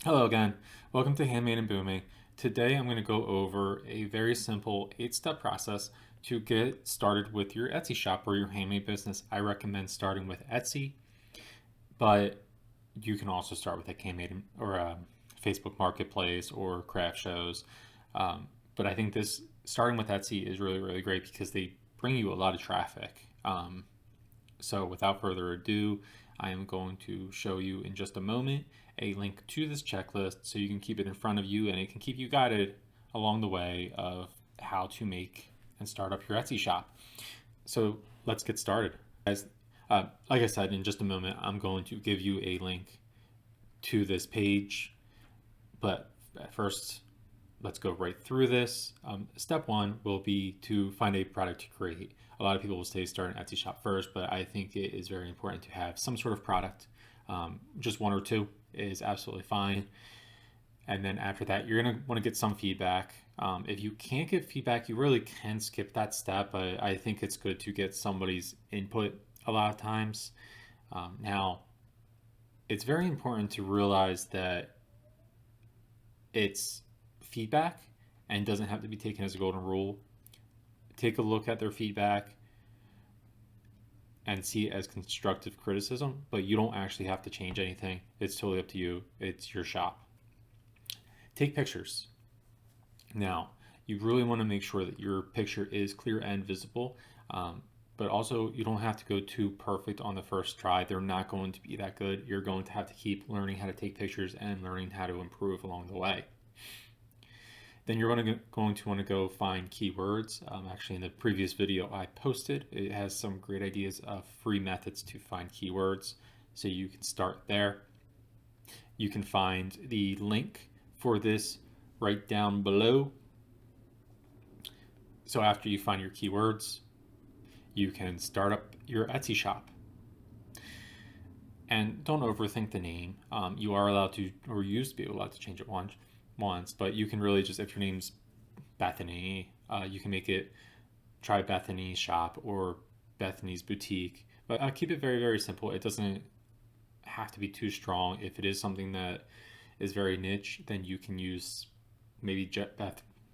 Hello again. Welcome to Handmade and Booming. Today I'm going to go over a very simple 8-step process to get started with your Etsy shop or your handmade business. I recommend starting with Etsy, but you can also start with a handmade or a Facebook Marketplace or craft shows. But I think this starting with Etsy is really great because they bring you a lot of traffic. So without further ado, I am going to show you in just a moment a link to this checklist so you can keep it in front of you and it can keep you guided along the way of how to make and start up your Etsy shop. So let's get started. Guys, like I said, in just a moment, I'm going to give you a link to this page, but first, let's go right through this. Step one will be to find a product to create. A lot of people will say start an Etsy shop first, but I think it is very important to have some sort of product. Just one or two is absolutely fine. And then after that, you're going to want to get some feedback. If you can't get feedback, you really can skip that step. I think it's good to get somebody's input a lot of times. Now, it's very important to realize that it's feedback and doesn't have to be taken as a golden rule. Take a look at their feedback and see it as constructive criticism, but you don't actually have to change anything. It's totally up to you. It's your shop. Take pictures. Now, you really want to make sure that your picture is clear and visible, but also you don't have to go too perfect on the first try. They're not going to be that good. You're going to have to keep learning how to take pictures and learning how to improve along the way. Then you're going to want to go find keywords. Actually, in the previous video I posted, it has some great ideas of free methods to find keywords. So you can start there. You can find the link for this right down below. So after you find your keywords, you can start up your Etsy shop. And don't overthink the name. You are allowed to, or you used to be allowed to change it once, but you can really just, if your name's Bethany, you can make it try Bethany's shop or Bethany's boutique, but keep it very simple. It doesn't have to be too strong. If it is something that is very niche, then you can use maybe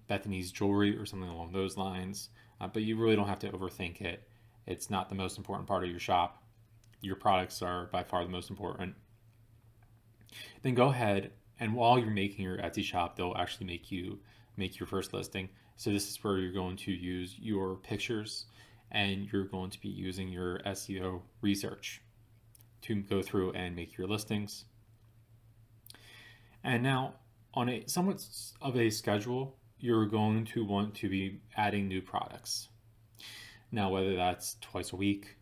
Bethany's jewelry or something along those lines, but you really don't have to overthink it. It's not the most important part of your shop. Your products are by far the most important. Then go ahead, and while you're making your Etsy shop, they'll actually make you make your first listing. So this is where you're going to use your pictures and you're going to be using your SEO research to go through and make your listings. And now on a somewhat of a schedule, you're going to want to be adding new products. Now, whether that's twice a week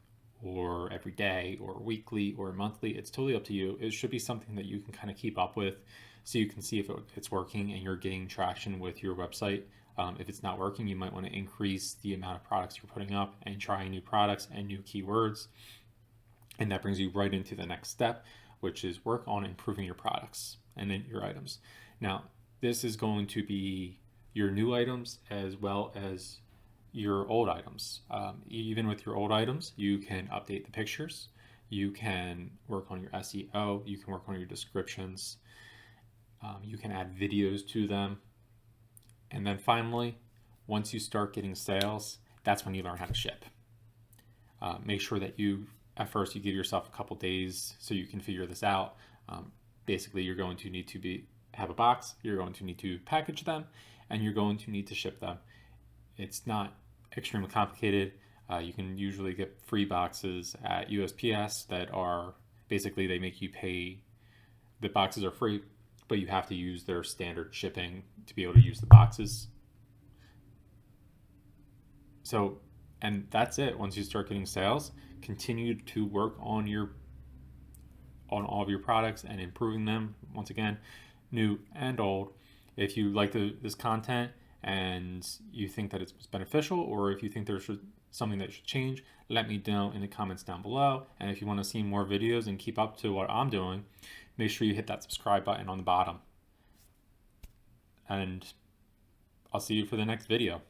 or every day or weekly or monthly, it's totally up to you. It should be something that you can kind of keep up with so you can see if it's working and you're getting traction with your website. If it's not working, you might want to increase the amount of products you're putting up and trying new products and new keywords. And that brings you right into the next step, which is work on improving your products and then your items. Now, this is going to be your new items as well as your old items. Even with your old items, you can update the pictures, you can work on your SEO, you can work on your descriptions, you can add videos to them. And then finally, once you start getting sales, that's when you learn how to ship. Make sure that at first you give yourself a couple days so you can figure this out. Basically, you're going to need to have a box, you're going to need to package them, and you're going to need to ship them. It's not extremely complicated. You can usually get free boxes at USPS that are basically, they make you pay. The boxes are free, but you have to use their standard shipping to be able to use the boxes. So, and that's it. Once you start getting sales, continue to work on all of your products and improving them. Once again, new and old. If you like this content and you think that it's beneficial, or if you think there's something that should change, let me know in the comments down below. And if you want to see more videos and keep up to what I'm doing, make sure you hit that subscribe button on the bottom. And I'll see you for the next video.